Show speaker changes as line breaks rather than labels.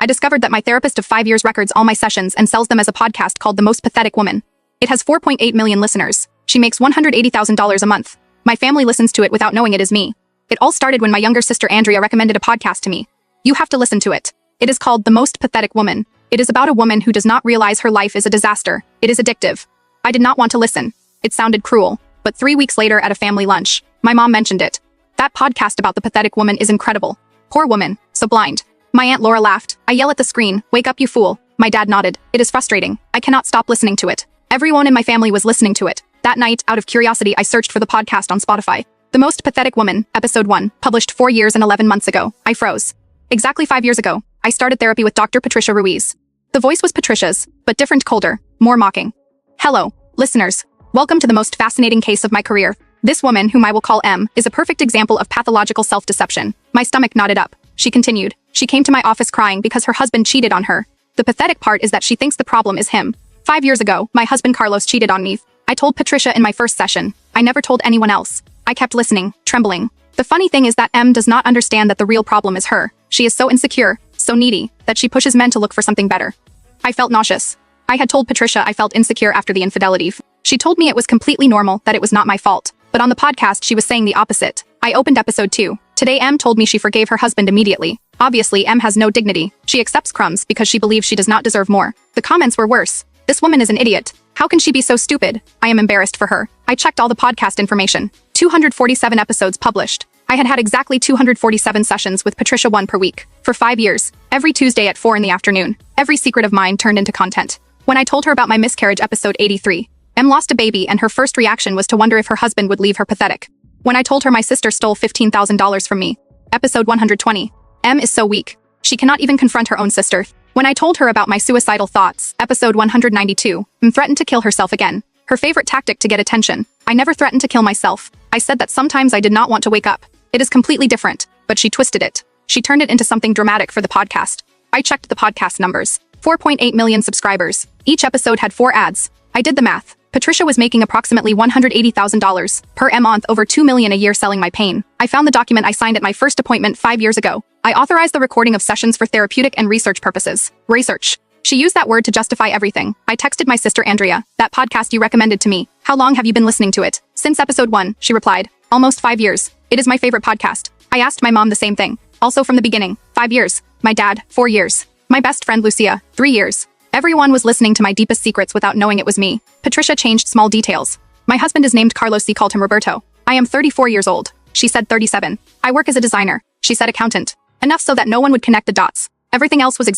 I discovered that my therapist of 5 years records all my sessions and sells them as a podcast called The Most Pathetic Woman. It has 4.8 million listeners. She makes $180,000 a month. My family listens to it without knowing it is me. It all started when my younger sister Andrea recommended a podcast to me. You have to listen to it. It is called The Most Pathetic Woman. It is about a woman who does not realize her life is a disaster. It is addictive. I did not want to listen. It sounded cruel. But 3 weeks later at a family lunch, my mom mentioned it. That podcast about the pathetic woman is incredible. Poor woman, so blind. My Aunt Laura laughed. I yell at the screen, "Wake up, you fool." My dad nodded. It is frustrating. I cannot stop listening to it. Everyone in my family was listening to it. That night, out of curiosity, I searched for the podcast on Spotify. The Most Pathetic Woman, Episode 1, published 4 years and 11 months ago. I froze. Exactly 5 years ago, I started therapy with Dr. Patricia Ruiz. The voice was Patricia's, but different, colder, more mocking. Hello, listeners. Welcome to the most fascinating case of my career. This woman, whom I will call M, is a perfect example of pathological self-deception. My stomach knotted up. She continued. She came to my office crying because her husband cheated on her. The pathetic part is that she thinks the problem is him. 5 years ago, my husband Carlos cheated on me. I told Patricia in my first session. I never told anyone else. I kept listening, trembling. The funny thing is that M does not understand that the real problem is her. She is so insecure, so needy, that she pushes men to look for something better. I felt nauseous. I had told Patricia I felt insecure after the infidelity. She told me it was completely normal, that it was not my fault. But on the podcast she was saying the opposite. I opened episode 2. Today M told me she forgave her husband immediately. Obviously M has no dignity. She accepts crumbs because she believes she does not deserve more. The comments were worse. This woman is an idiot. How can she be so stupid? I am embarrassed for her. I checked all the podcast information. 247 episodes published. I had exactly 247 sessions with Patricia, 1 per week. For 5 years. Every Tuesday at 4 in the afternoon. Every secret of mine turned into content. When I told her about my miscarriage, episode 83, M lost a baby and her first reaction was to wonder if her husband would leave her pathetic. When I told her my sister stole $15,000 from me, episode 120, M is so weak. She cannot even confront her own sister. When I told her about my suicidal thoughts, episode 192, M threatened to kill herself again. Her favorite tactic to get attention. I never threatened to kill myself. I said that sometimes I did not want to wake up. It is completely different, but she twisted it. She turned it into something dramatic for the podcast. I checked the podcast numbers. 4.8 million subscribers. Each episode had 4 ads. I did the math. Patricia was making approximately $180,000 per month, over $2 million a year selling my pain. I found the document I signed at my first appointment 5 years ago. I authorized the recording of sessions for therapeutic and research purposes. Research. She used that word to justify everything. I texted my sister Andrea, "That podcast you recommended to me. How long have you been listening to it?" "Since episode 1, she replied. "Almost 5 years. It is my favorite podcast." I asked my mom the same thing. Also from the beginning. 5 years. My dad, 4 years. My best friend Lucia, 3 years. Everyone was listening to my deepest secrets without knowing it was me. Patricia changed small details. My husband is named Carlos. She called him Roberto. I am 34 years old. She said 37. I work as a designer. She said accountant. Enough so that no one would connect the dots. Everything else was